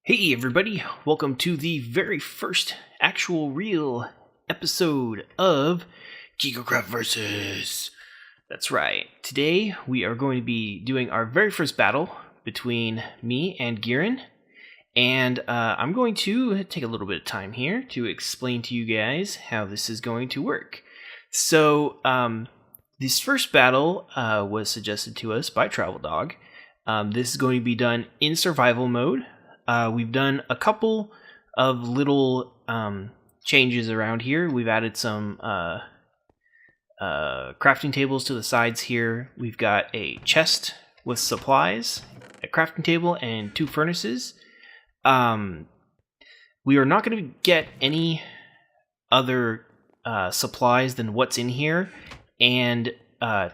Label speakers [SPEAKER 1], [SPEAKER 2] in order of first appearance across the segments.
[SPEAKER 1] Hey everybody, welcome to the very first actual real episode of KigerCraft Versus. That's right, today we are going to be doing our very first battle between me and Giren, and I'm going to take a little bit of time here to explain to you guys how this is going to work. So, this first battle was suggested to us by Traveldog. This is going to be done in survival mode. We've done a couple of little changes around here. We've added some crafting tables to the sides here. We've got a chest with supplies, a crafting table, and 2 furnaces. We are not going to get any other supplies than what's in here, and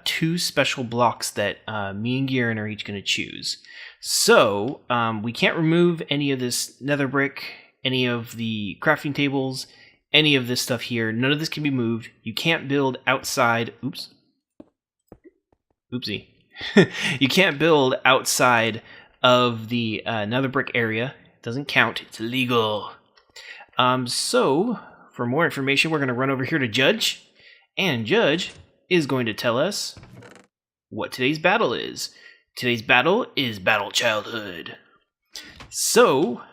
[SPEAKER 1] 2 special blocks that me and Giren are each going to choose. So, we can't remove any of this nether brick, any of the crafting tables, any of this stuff here. None of this can be moved. You can't build outside... Oops. Oopsie. You can't build outside of the nether brick area. It doesn't count. It's illegal. So, for more information, we're going to run over here to Judge. And Judge is going to tell us what today's battle is. Today's battle is Battle Childhood. So,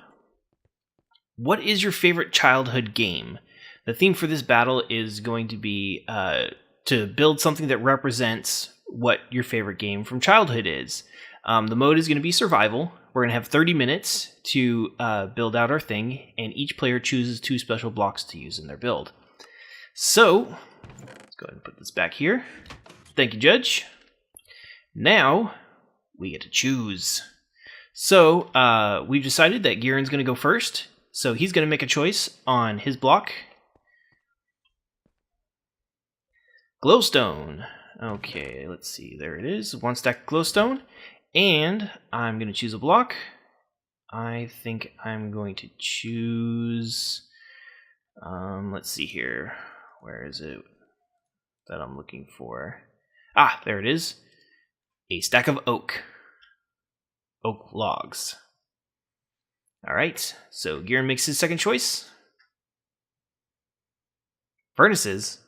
[SPEAKER 1] what is your favorite childhood game? The theme for this battle is going to be to build something that represents what your favorite game from childhood is. The mode is going to be survival. We're going to have 30 minutes to build out our thing, and each player chooses 2 special blocks to use in their build. So, let's go ahead and put this back here. Thank you, Judge. Now, we get to choose. So, we've decided that Giren's going to go first. So he's going to make a choice on his block. Glowstone. Okay, let's see. There it is. 1 stack of glowstone. And I'm going to choose a block. I think I'm going to choose... let's see here. Where is it that I'm looking for? Ah, there it is. A stack of oak logs. Alright, so Giren makes his second choice. Furnaces?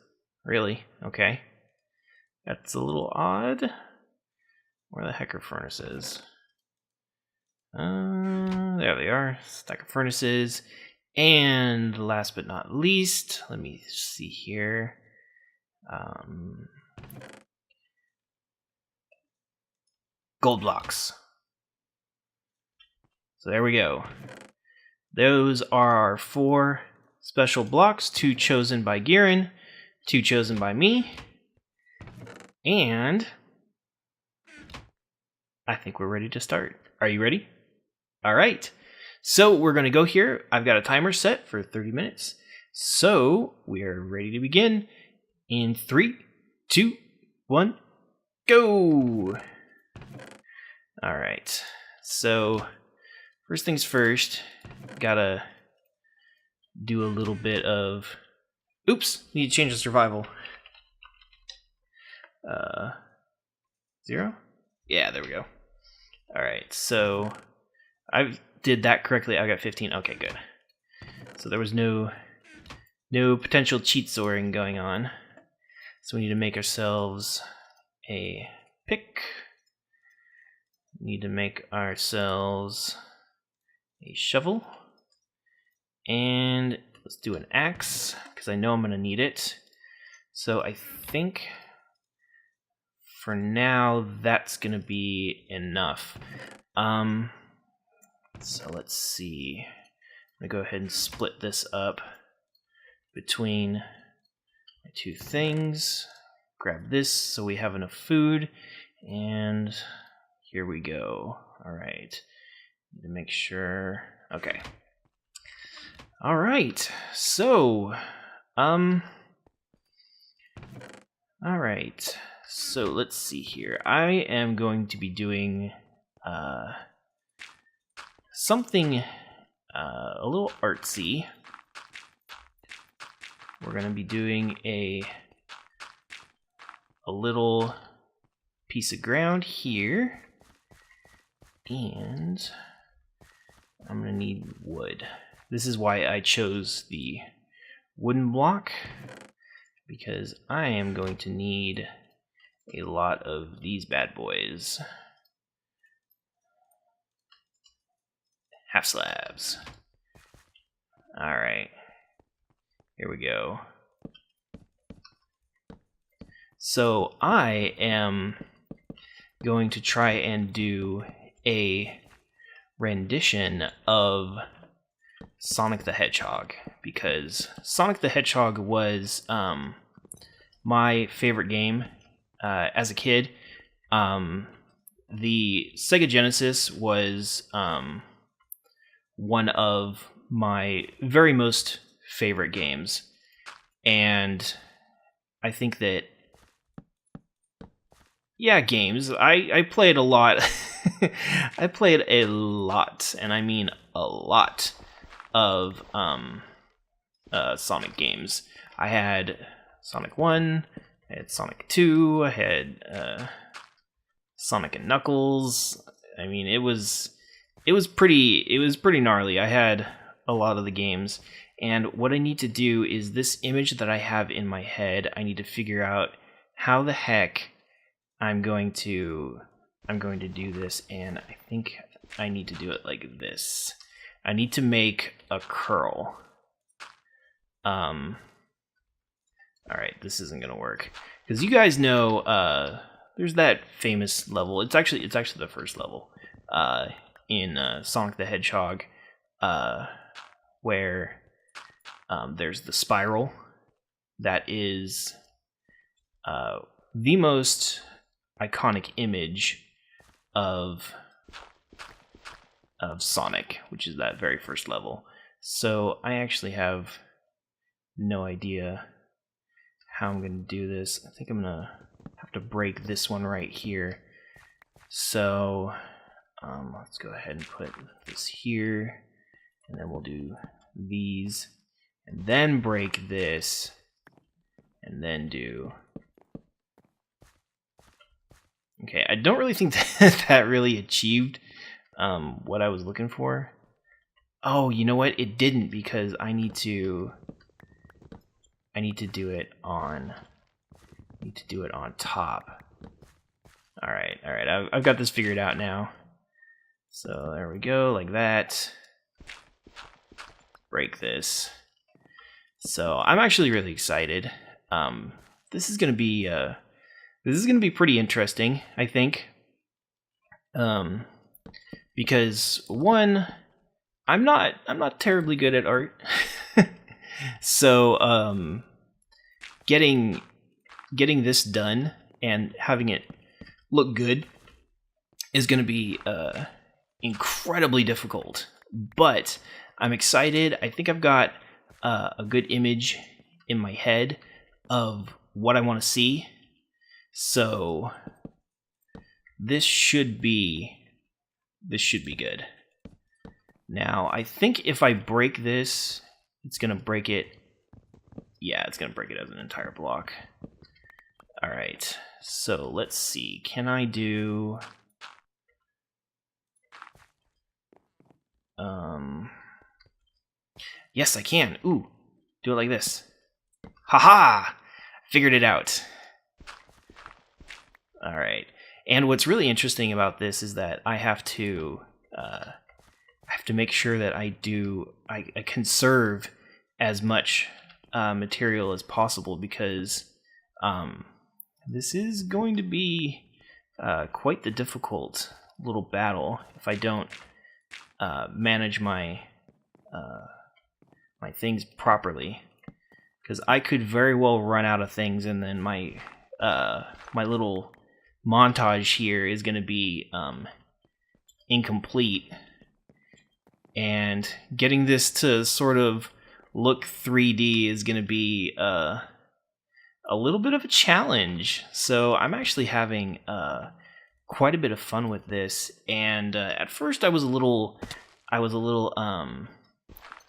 [SPEAKER 1] Really? Okay. That's a little odd. Where the heck are furnaces? There they are. Stack of furnaces. And last but not least, let me see here. Gold blocks. So there we go. Those are our 4 special blocks, 2 chosen by Giren, 2 chosen by me, and I think we're ready to start. Are you ready? All right. So we're going to go here. I've got a timer set for 30 minutes. So we are ready to begin in 3, 2, 1, go! All right. So first things first, gotta do a little bit of... Oops, need to change the survival. 0? Yeah, there we go. Alright, so I did that correctly. I got 15. Okay, good. So there was no potential cheat soaring going on. So we need to make ourselves a pick. We need to make ourselves a shovel, and let's do an axe, because I know I'm going to need it. So I think for now that's going to be enough. So let's see. I'm going to go ahead and split this up between my 2 things. Grab this so we have enough food, and here we go. All right. Need to make sure. Okay. All right. So, all right. So let's see here. I am going to be doing something a little artsy. We're going to be doing a little piece of ground here, and I'm gonna need wood. This is why I chose the wooden block, because I am going to need a lot of these bad boys. Half slabs. Alright. Here we go. So I am going to try and do a rendition of Sonic the Hedgehog, because Sonic the Hedgehog was my favorite game as a kid. The Sega Genesis was one of my very most favorite games, and I think that games. I played a lot. I played a lot, and I mean a lot of Sonic games. I had Sonic 1, I had Sonic 2, I had Sonic and Knuckles. I mean, it was pretty gnarly. I had a lot of the games, and what I need to do is this image that I have in my head, I need to figure out how the heck I'm going to do this, and I think I need to do it like this. I need to make a curl. Alright, this isn't gonna work. Because you guys know there's that famous level. It's actually the first level in Sonic the Hedgehog, where there's the spiral that is the most iconic image of Sonic, which is that very first level. So I actually have no idea how I'm going to do this. I think I'm going to have to break this one right here. So let's go ahead and put this here, and then we'll do these, and then break this, and then do... Okay, I don't really think that really achieved what I was looking for. Oh, you know what? It didn't, because I need to do it on top. All right. I've got this figured out now. So there we go, like that. Break this. So I'm actually really excited. This is gonna be pretty interesting, I think. Because one, I'm not terribly good at art. So getting this done and having it look good is going to be incredibly difficult. But I'm excited. I think I've got a good image in my head of what I want to see. So this should be good. Now, I think if I break this, it's going to break it. Yeah, it's going to break it as an entire block. All right. So let's see. Can I do... Yes, I can. Ooh, do it like this. Haha! Figured it out. All right. And what's really interesting about this is that I have to make sure that I conserve as much material as possible, because this is going to be quite the difficult little battle if I don't manage my things properly, because I could very well run out of things, and then my little montage here is going to be incomplete, and getting this to sort of look 3D is going to be a little bit of a challenge. So I'm actually having quite a bit of fun with this, and at first I was a little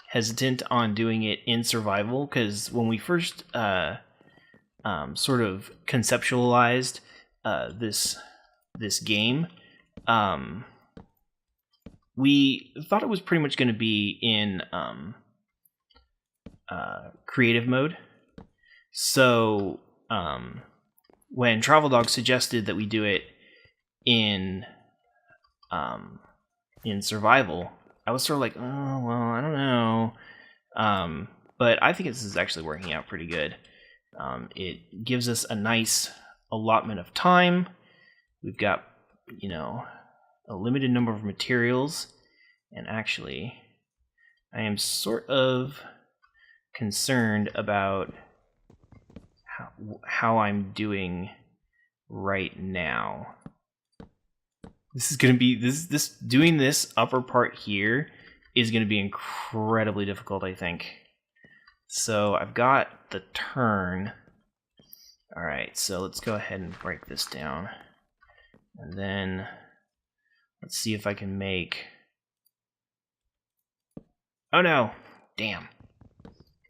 [SPEAKER 1] hesitant on doing it in survival, because when we first sort of conceptualized this game, we thought it was pretty much going to be in creative mode. So when Traveldog suggested that we do it in survival, I was sort of like, oh well, I don't know. But I think this is actually working out pretty good. It gives us a nice allotment of time. We've got, a limited number of materials, and actually, I am sort of concerned about how I'm doing right now. This is going to be doing this upper part here is going to be incredibly difficult, I think. So I've got the turn. All right, so let's go ahead and break this down. And then let's see if I can make... Oh no! Damn.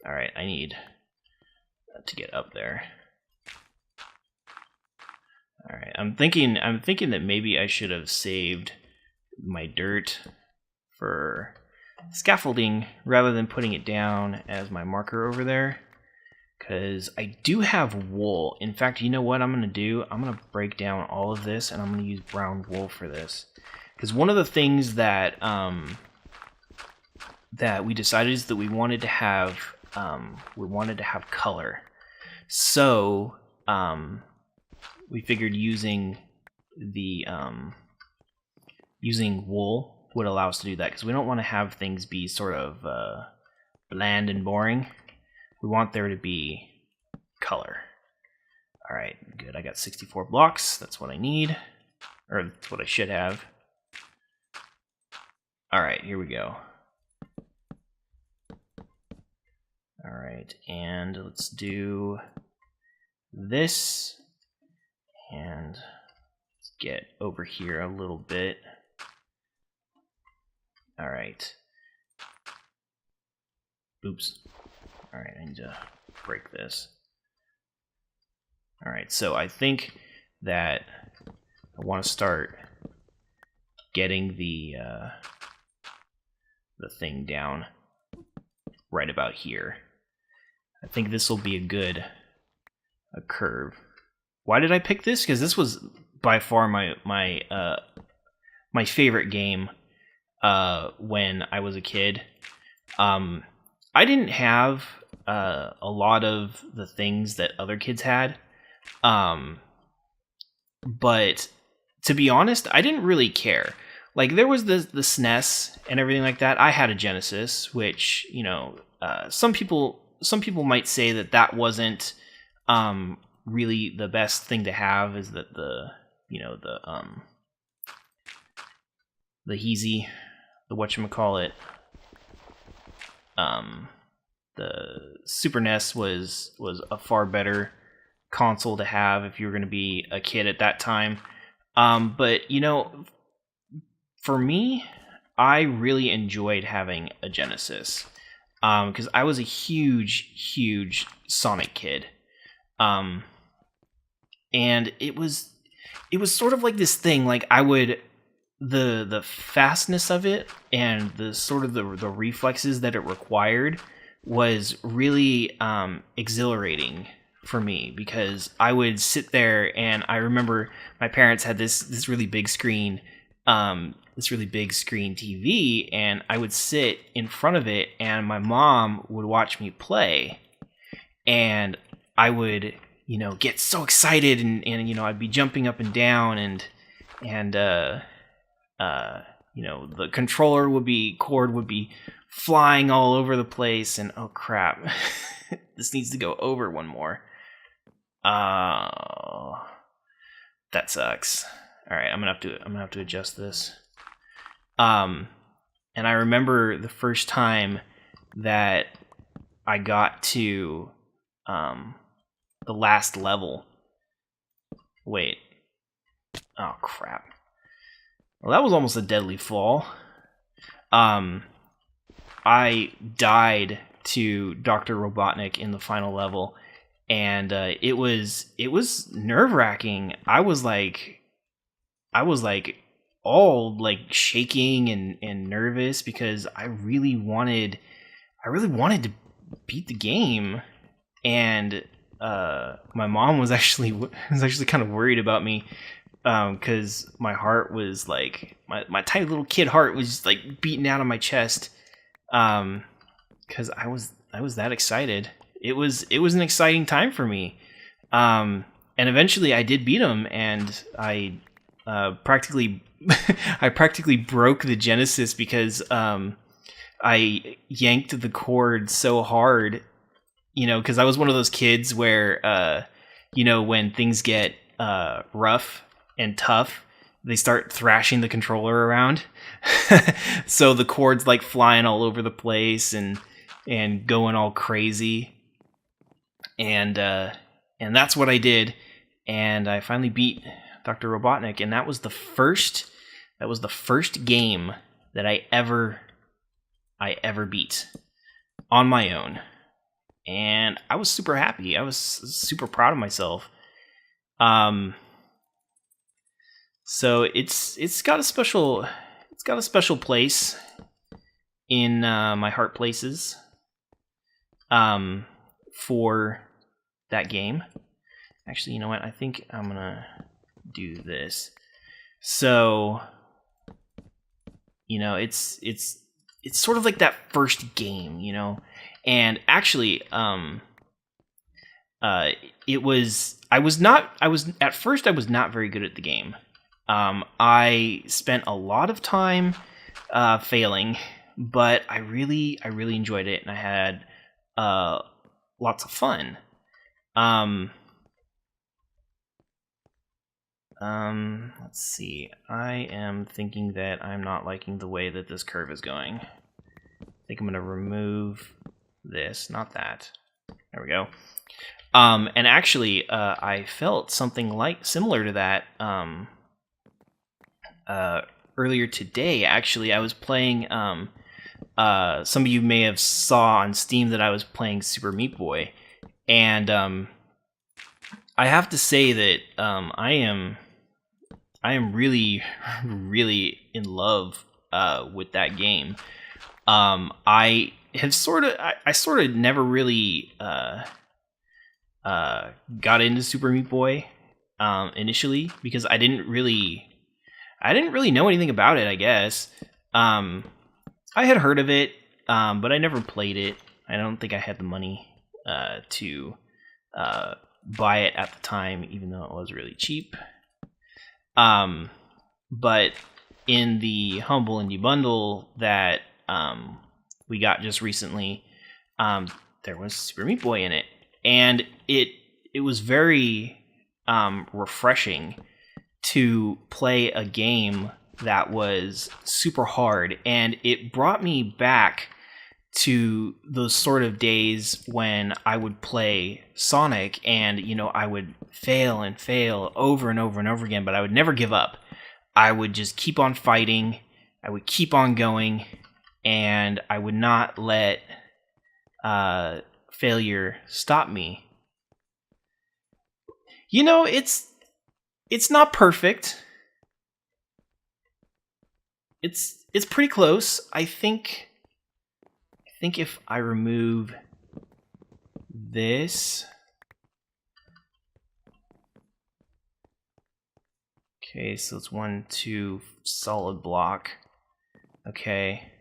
[SPEAKER 1] All right, I need to get up there. All right, I'm thinking that maybe I should have saved my dirt for scaffolding rather than putting it down as my marker over there, because I do have wool. In fact, you know what I'm going to do? I'm going to break down all of this, and I'm going to use brown wool for this. Because one of the things that that we decided is that we wanted to have color. So we figured using wool would allow us to do that, because we don't want to have things be sort of bland and boring. We want there to be color. All right, good. I got 64 blocks. That's what I need, or that's what I should have. All right, here we go. All right, and let's do this, and let's get over here a little bit. All right. Oops. All right, I need to break this. All right, so I think that I want to start getting the thing down right about here. I think this will be a curve. Why did I pick this? Because this was by far my favorite game when I was a kid. I didn't have a lot of the things that other kids had, but to be honest, I didn't really care. Like, there was the SNES and everything like that. I had a Genesis, which, some people might say that wasn't really the best thing to have. Is that the Heezy, the whatchamacallit, the Super NES was a far better console to have if you were going to be a kid at that time. But for me, I really enjoyed having a Genesis, because I was a huge Sonic kid, and it was sort of like this thing. Like, I would the fastness of it and the sort of the reflexes that it required was really exhilarating for me, because I would sit there, and I remember my parents had this really big screen. This really big screen TV, and I would sit in front of it, and my mom would watch me play, and I would, get so excited, and I'd be jumping up and down, and the controller cord would be flying all over the place, and oh crap, this needs to go over one more. Oh, that sucks. All right, I'm gonna have to adjust this. And I remember the first time that I got to the last level. Wait. Oh crap. Well, that was almost a deadly fall. I died to Dr. Robotnik in the final level, and it was nerve-wracking. I was like, all like shaking and nervous because I really wanted to beat the game, and my mom was actually kind of worried about me because my heart was like my tiny little kid heart was like beating out of my chest because I was that excited. It was an exciting time for me, and eventually I did beat him, and I practically broke the Genesis because I yanked the cord so hard, because I was one of those kids where when things get rough and tough, they start thrashing the controller around. So the cord's like flying all over the place and going all crazy. And that's what I did. And I finally beat Dr. Robotnik, and that was the first game that I ever beat on my own. And I was super happy. I was super proud of myself. So it's got a special place in my heart places for that game. Actually, you know what? I think I'm gonna do this. So, it's sort of like that first game, and actually, I was not very good at the game. I spent a lot of time failing, but I really enjoyed it, and I had lots of fun. Let's see. I am thinking that I'm not liking the way that this curve is going. I think I'm going to remove this, not that. There we go. And actually, I felt something similar to that earlier today. Actually, I was playing. Some of you may have saw on Steam that I was playing Super Meat Boy, and I have to say that I am really in love with that game. I sort of never really got into Super Meat Boy initially because I didn't really know anything about it, I guess. I had heard of it, but I never played it. I don't think I had the money to buy it at the time, even though it was really cheap. But in the Humble Indie Bundle that we got just recently, there was Super Meat Boy in it, and it was very refreshing to play a game that was super hard, and it brought me back to those sort of days when I would play Sonic and, I would fail and fail over and over and over again, but I would never give up. I would just keep on fighting. I would keep on going, and I would not let failure stop me. It's not perfect. It's pretty close. I think if I remove this, okay, so it's 1, 2 solid block. Okay.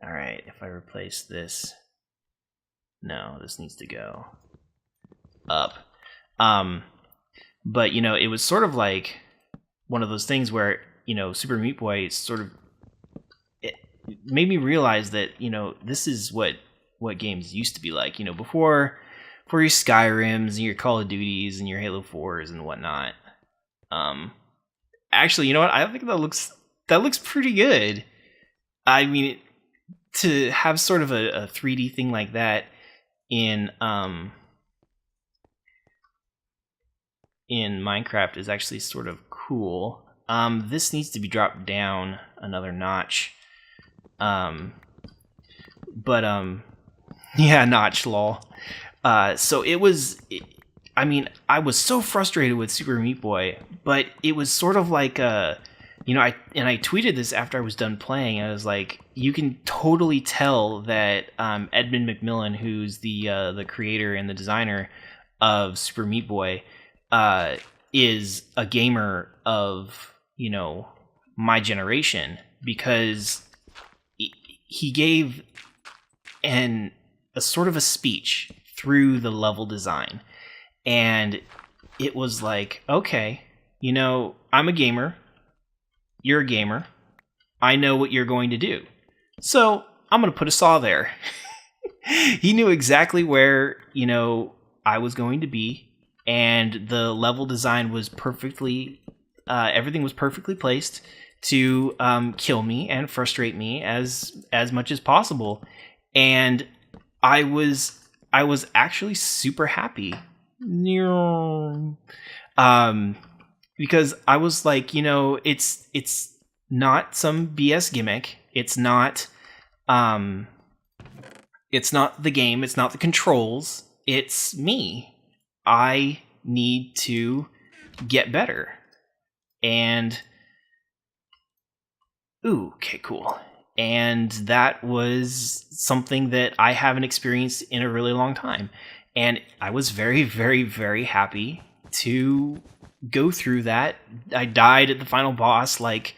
[SPEAKER 1] All right, if I replace this, no, this needs to go up. But it was sort of like one of those things where Super Meat Boy it made me realize that this is what games used to be like. Before your Skyrims and your Call of Duties and your Halo 4s and whatnot. Actually, you know what? I think that looks pretty good. I mean, to have sort of a 3D thing like that in Minecraft is actually sort of cool. This needs to be dropped down another notch. Yeah, notch, lol. So it was, I was so frustrated with Super Meat Boy, but it was sort of like I tweeted this after I was done playing. I was like, you can totally tell that Edmund McMillan, who's the creator and the designer of Super Meat Boy, is a gamer of my generation, because he gave a sort of a speech through the level design, and it was like, okay, I'm a gamer. You're a gamer. I know what you're going to do. So I'm going to put a saw there. He knew exactly where, I was going to be. And the level design was perfectly, everything was perfectly placed to kill me and frustrate me as much as possible. And I was actually super happy. Because I was like, it's not some BS gimmick. It's not the game. It's not the controls. It's me. I need to get better. And okay, cool. And that was something that I haven't experienced in a really long time. And I was very, very, very happy to go through that. I died at the final boss like,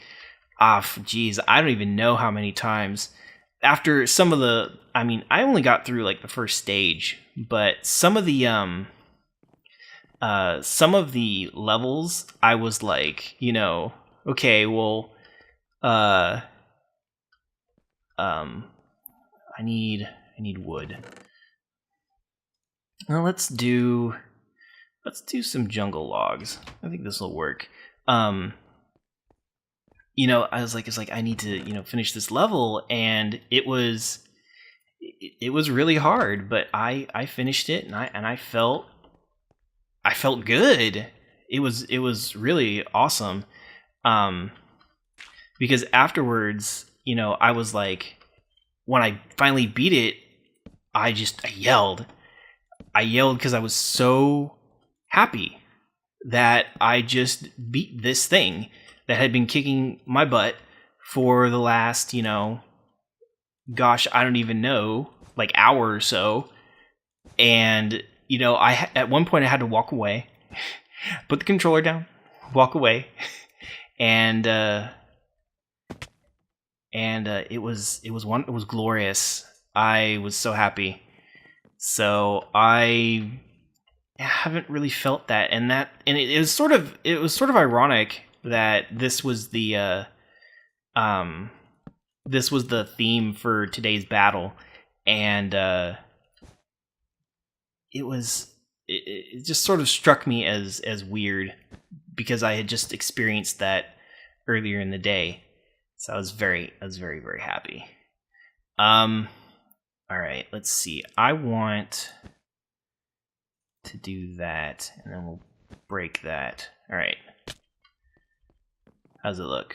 [SPEAKER 1] I don't even know how many times. After some of the, I only got through like the first stage, but some of the levels, I was like, okay, well, I need wood. Well, let's do some jungle logs. I think this will work. I was like, I need to, finish this level, and it was really hard, but I finished it, and I felt good. It was really awesome. Because afterwards, I was like, when I finally beat it, I yelled. I yelled because I was so happy that I just beat this thing that had been kicking my butt for the last, I don't even know, like hour or so. And, at one point I had to walk away, put the controller down, walk away, and it was glorious. I was so happy. So I haven't really felt that, and it was sort of ironic that this was the theme for today's battle, and it just sort of struck me as weird, because I had just experienced that earlier in the day. So I was very, very happy. All right, let's see. I want to do that, and then we'll break that. All right. How's it look?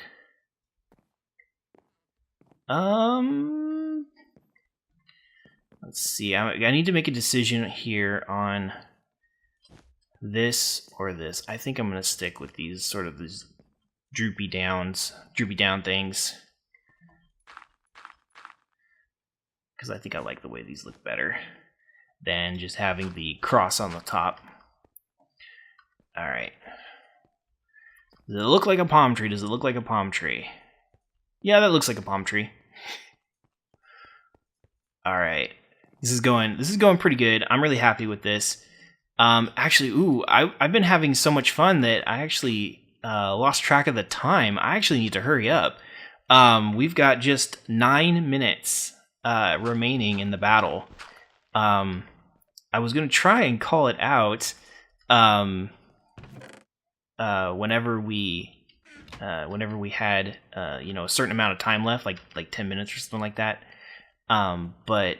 [SPEAKER 1] Let's see. I need to make a decision here on this or this. I think I'm going to stick with these droopy down things, because I think I like the way these look better than just having the cross on the top. All right. Does it look like a palm tree? Does it look like a palm tree? Yeah, that looks like a palm tree. All right. This is going pretty good. I'm really happy with this. Actually, I've been having so much fun that I actually lost track of the time. I actually need to hurry up. We've got just 9 minutes remaining in the battle. I was gonna try and call it out whenever we had a certain amount of time left, like 10 minutes or something like that. But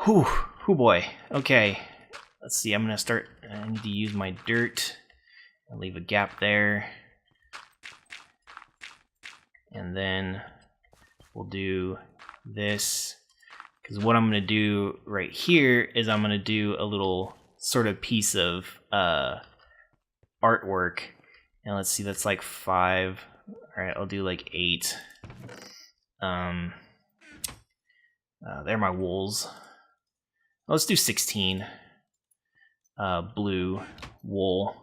[SPEAKER 1] whew boy. Okay, let's see. I'm gonna start. I need to use my dirt. I'll leave a gap there, and then we'll do this, because what I'm going to do right here is I'm going to do a little sort of piece of artwork, And let's see, that's like 5. Alright, I'll do like 8. They're my wools. Let's do 16 blue wool.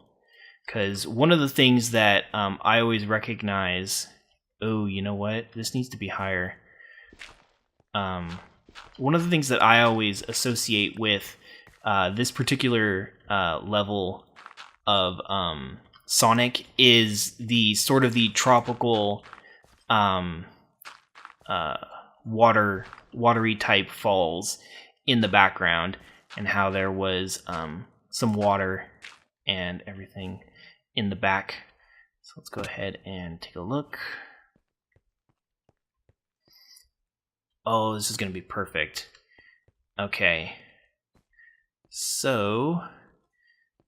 [SPEAKER 1] Because one of the things that I always recognize... Oh, you know what? This needs to be higher. One of the things that I always associate with this particular level of Sonic is the sort of the tropical watery type falls in the background, and how there was some water and everything in the back. So let's go ahead and take a look. Oh, this is going to be perfect. Okay. So,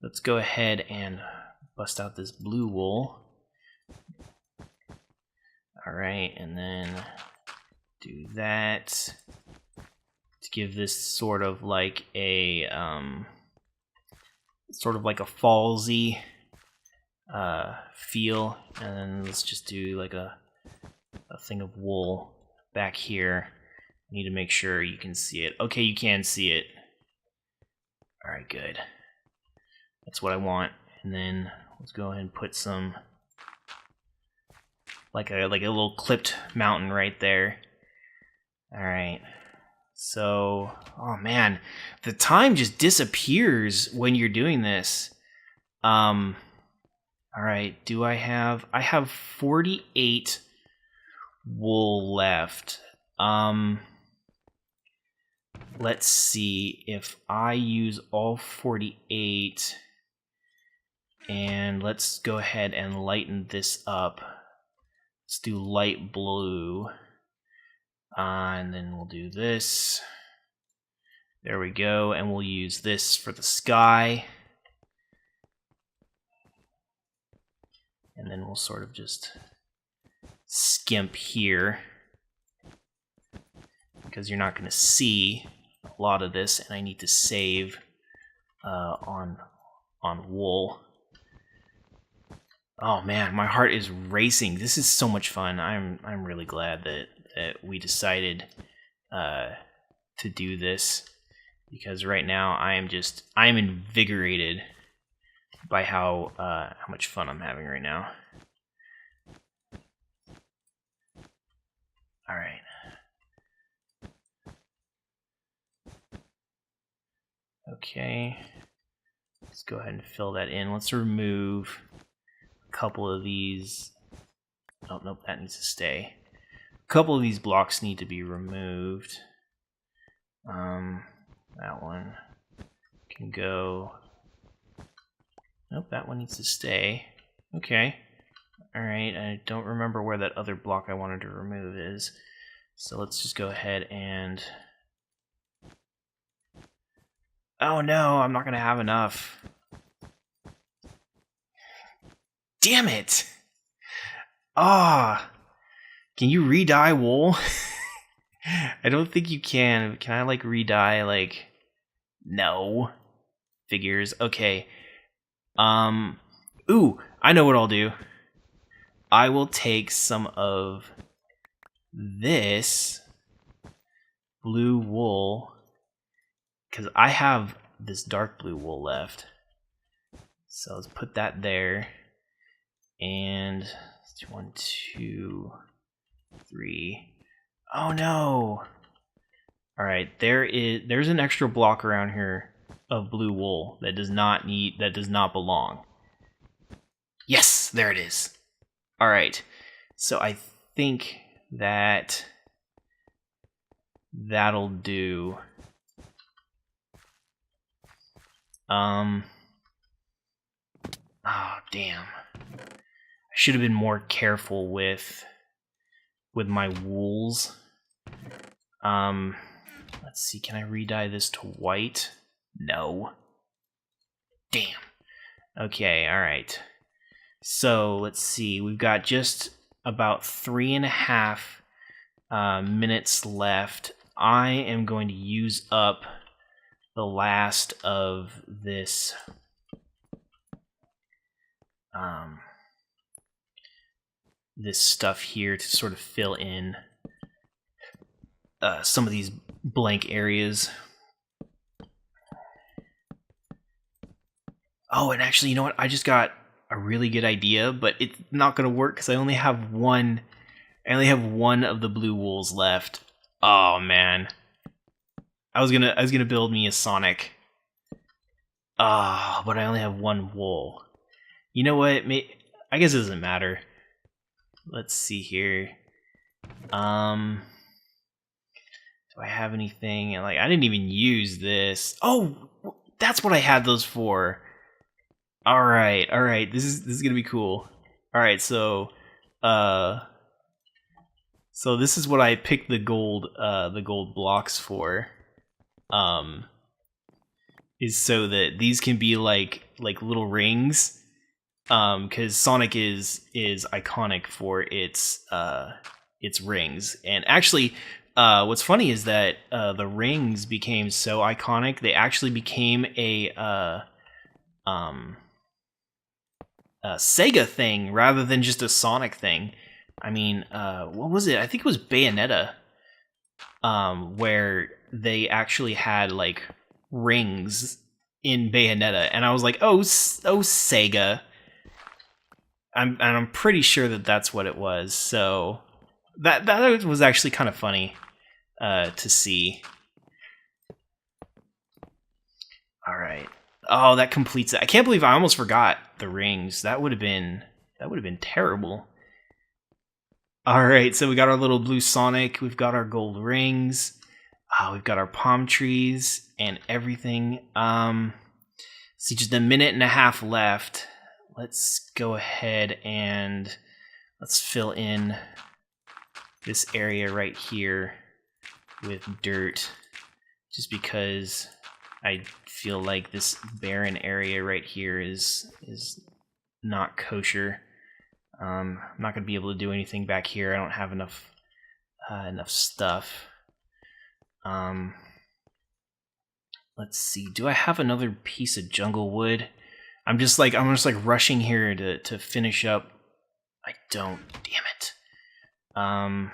[SPEAKER 1] let's go ahead and bust out this blue wool. Alright, and then do that to give this sort of like a fallsy feel. And then let's just do like a thing of wool back here. Need to make sure you can see it. Okay, you can see it. Alright, good. That's what I want. And then let's go ahead and put some like a little clipped mountain right there. Alright. So, oh man, the time just disappears when you're doing this. Alright, I have 48 wool left. Let's see if I use all 48, and let's go ahead and lighten this up. Let's do light blue, and then we'll do this. There we go, and we'll use this for the sky. And then we'll sort of just skimp here, because you're not going to see a lot of this, and I need to save on wool. Oh man, my heart is racing. This is so much fun. I'm really glad that we decided to do this, because right now I'm invigorated by how much fun I'm having right now. All right. Okay, let's go ahead and fill that in. Let's remove a couple of these. Oh, nope, that needs to stay. A couple of these blocks need to be removed. That one can go. Nope, that one needs to stay. Okay. Alright, I don't remember where that other block I wanted to remove is. So let's just go ahead and... Oh no, I'm not gonna have enough. Damn it! Ah! Can you re-dye wool? I don't think you can. Can I like re-dye like... No. Figures. Okay. Ooh, I know what I'll do. I will take some of this blue wool, because I have this dark blue wool left. So let's put that there. And let's do 1, 2, 3. Oh no! Alright, there's an extra block around here of blue wool that does not belong. Yes, there it is. Alright, so I think that'll do. Oh, damn. I should have been more careful with my wools. Let's see, can I re-dye this to white? No. Damn. Okay, alright. So, let's see, we've got just about 3.5 minutes left. I am going to use up the last of this this stuff here to sort of fill in some of these blank areas. Oh, and actually, you know what? I just got a really good idea, but it's not going to work because I only have one. I only have one of the blue wools left. Oh man, I was gonna build me a Sonic. Ah, but I only have one wool. You know what? I guess it doesn't matter. Let's see here. Do I have anything? Like, I didn't even use this. Oh, that's what I had those for. All right. This is gonna be cool. All right, so this is what I picked the gold blocks for. Is so that these can be like little rings. Because Sonic is iconic for its rings, and actually, what's funny is that the rings became so iconic they actually became a Sega thing rather than just a Sonic thing. I mean, what was it? I think it was Bayonetta, where they actually had like rings in Bayonetta, and I was like, oh Sega. I'm pretty sure that that's what it was. So that was actually kind of funny to see. All right. Oh, that completes it. I can't believe I almost forgot the rings. That would have been terrible. All right, so we got our little blue Sonic. We've got our gold rings. We've got our palm trees and everything. See, just a minute and a half left. Let's go ahead and let's fill in this area right here with dirt, just because I feel like this barren area right here is not kosher. I'm not going to be able to do anything back here. I don't have enough stuff. Let's see. Do I have another piece of jungle wood? I'm just rushing here to finish up. I don't. Damn it. I'm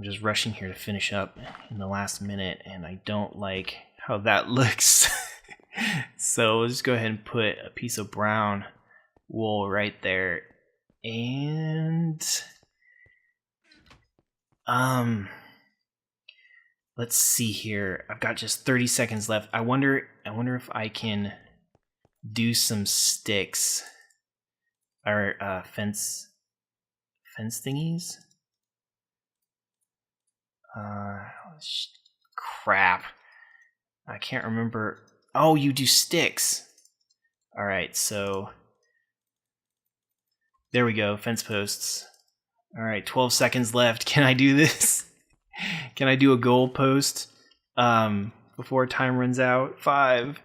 [SPEAKER 1] just rushing here to finish up in the last minute, and I don't like how that looks. So we'll just go ahead and put a piece of brown wool right there, and let's see here. I've got just 30 seconds left. I wonder if I can do some sticks or fence thingies. Crap. I can't remember. Oh, you do sticks. All right, so there we go, fence posts. All right, 12 seconds left. Can I do this? Can I do a goal post before time runs out? 5,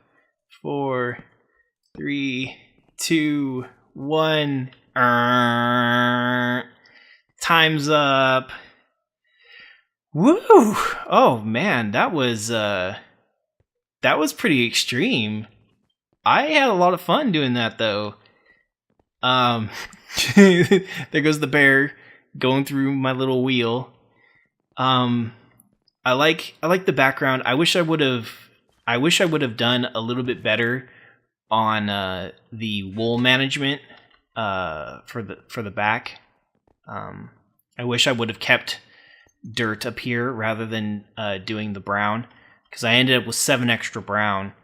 [SPEAKER 1] 4, 3, 2, 1. Time's up. Woo! Oh man, that was pretty extreme. I had a lot of fun doing that though. There goes the bear going through my little wheel. I like the background. I wish I would have done a little bit better on the wool management for the back. I wish I would have kept dirt up here rather than doing the brown, because I ended up with 7 extra brown.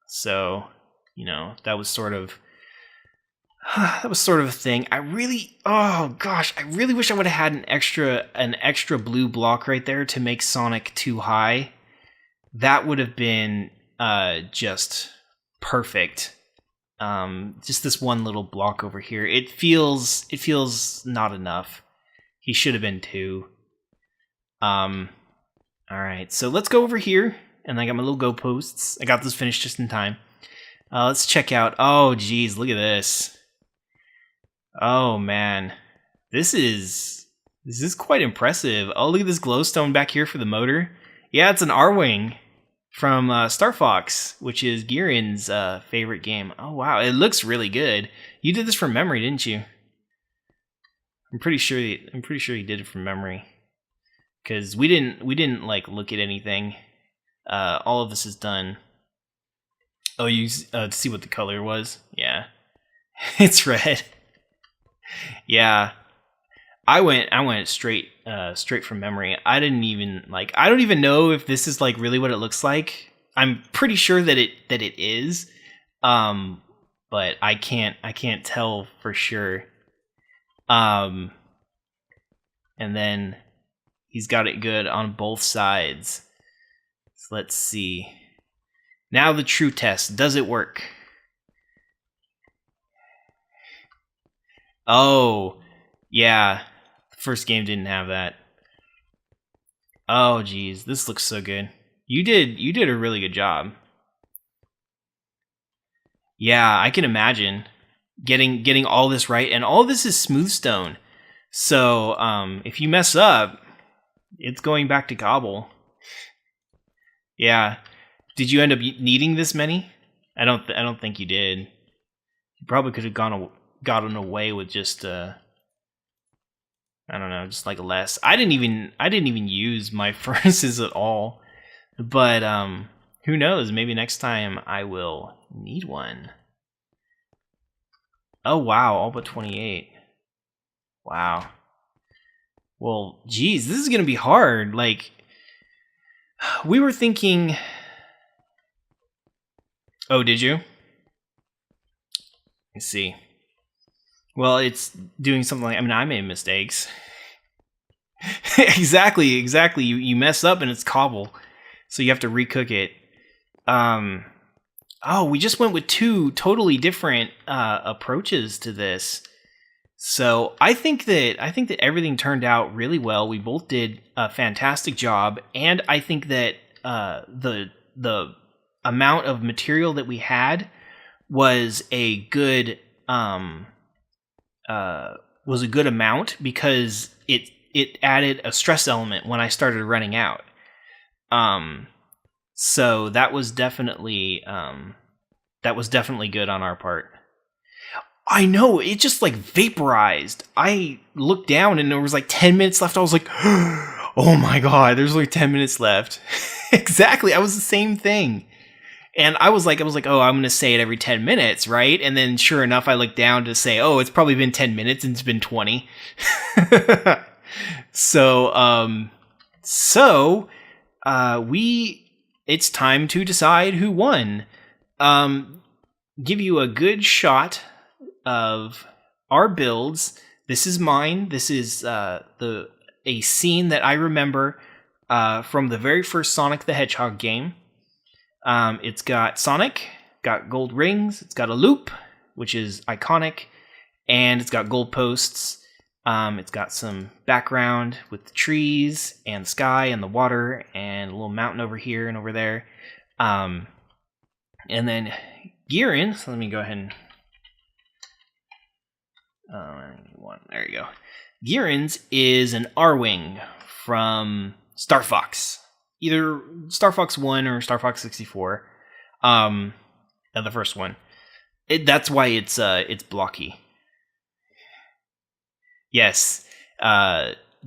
[SPEAKER 1] So, you know, that was sort of a thing. I really wish I would have had an extra blue block right there to make Sonic too high. That would have been just perfect. Just this one little block over here. It feels not enough. He should have been 2. All right, so let's go over here, and I got my little go posts. I got this finished just in time. Let's check out. Oh, geez, look at this. Oh man, this is quite impressive. Oh, look at this glowstone back here for the motor. Yeah, it's an R-wing. from Star Fox, which is Girin's favorite game. Oh wow, it looks really good. You did this from memory, didn't you? I'm pretty sure you did it from memory, because we didn't like look at anything. All of this is done. Oh, you to see what the color was? Yeah, it's red. Yeah, I went straight from memory. I don't even know if this is like really what it looks like. I'm pretty sure that it is, but I can't tell for sure. And then he's got it good on both sides. So let's see. Now the true test. Does it work? Oh, yeah. The first game didn't have that. Oh, geez. This looks so good. You did a really good job. Yeah, I can imagine getting all this right, and all this is smooth stone. So, if you mess up, it's going back to cobble. Yeah. Did you end up needing this many? I don't think you did. You probably could have gotten away with just I don't know, just like less. I didn't even use my furnaces at all. But who knows? Maybe next time I will need one. Oh wow, all but 28. Wow. Well, geez, this is gonna be hard. Like, we were thinking. Oh, did you? Let's see. Well, it's doing something like, I made mistakes. exactly. You mess up and it's cobble, so you have to recook it. Oh, we just went with two totally different approaches to this. So I think that everything turned out really well. We both did a fantastic job, and I think that the amount of material that we had was a good amount, because it added a stress element when I started running out. So that was definitely good on our part. I know, it just like vaporized. I looked down and there was like 10 minutes left. I was like, oh my god, there's like 10 minutes left. Exactly, I was the same thing. And I was like, oh, I'm going to say it every 10 minutes, right? And then sure enough, I looked down to say, oh, it's probably been 10 minutes and it's been 20. It's time to decide who won. Give you a good shot of our builds. This is mine. This is a scene that I remember from the very first Sonic the Hedgehog game. It's got Sonic, got gold rings, it's got a loop, which is iconic, and it's got gold posts. It's got some background with the trees and the sky and the water and a little mountain over here and over there. And then Girin, so let me go ahead and there you go. Girin's is an R-Wing from Star Fox. Either Star Fox 1 or Star Fox 64. The first one. That's why it's blocky. Yes,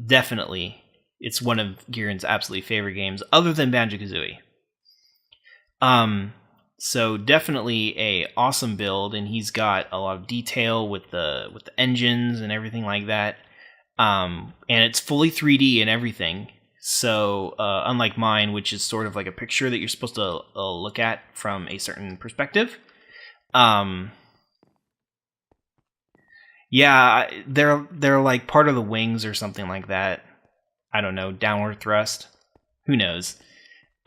[SPEAKER 1] definitely. It's one of Girin's absolutely favorite games, other than Banjo-Kazooie. So definitely a awesome build, and he's got a lot of detail with the engines and everything like that. And it's fully 3D and everything. So unlike mine, which is sort of like a picture that you're supposed to look at from a certain perspective. Yeah, they're like part of the wings or something like that. I don't know, downward thrust. Who knows?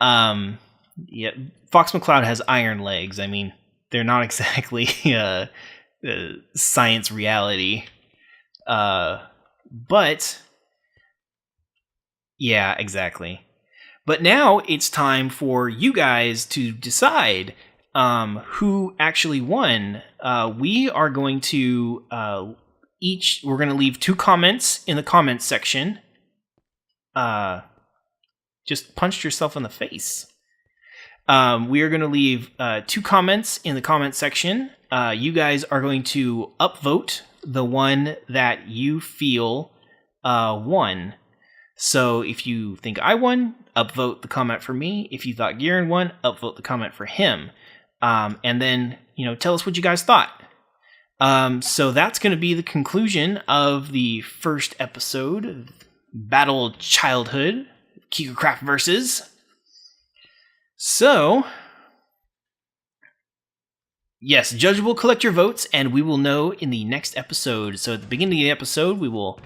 [SPEAKER 1] Yeah, Fox MacLeod has iron legs. I mean, they're not exactly science reality. But yeah, exactly. But now it's time for you guys to decide who actually won. We are going to we're going to leave 2 comments in the comments section. Just punched yourself in the face. We are going to leave 2 comments in the comment section. You guys are going to upvote the one that you feel won. So if you think I won, upvote the comment for me. If you thought Garen won, upvote the comment for him. And then, tell us what you guys thought. So that's going to be the conclusion of the first episode, Battle Childhood, KigerCraft Versus. So, yes, Judge will collect your votes, and we will know in the next episode. So at the beginning of the episode, we will,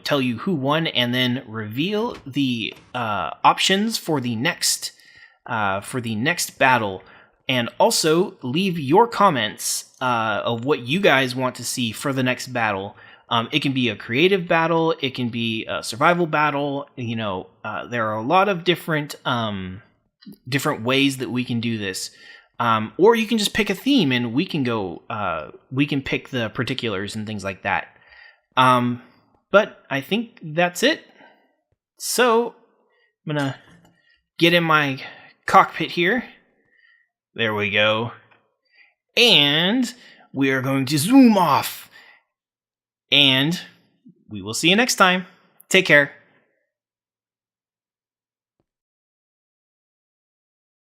[SPEAKER 1] tell you who won, and then reveal the options for the next battle, and also leave your comments of what you guys want to see for the next battle. It can be a creative battle. It can be a survival battle. There are a lot of different ways that we can do this. Or you can just pick a theme and we can pick the particulars and things like that. But I think that's it. So I'm going to get in my cockpit here. There we go. And we are going to zoom off. And we will see you next time. Take care.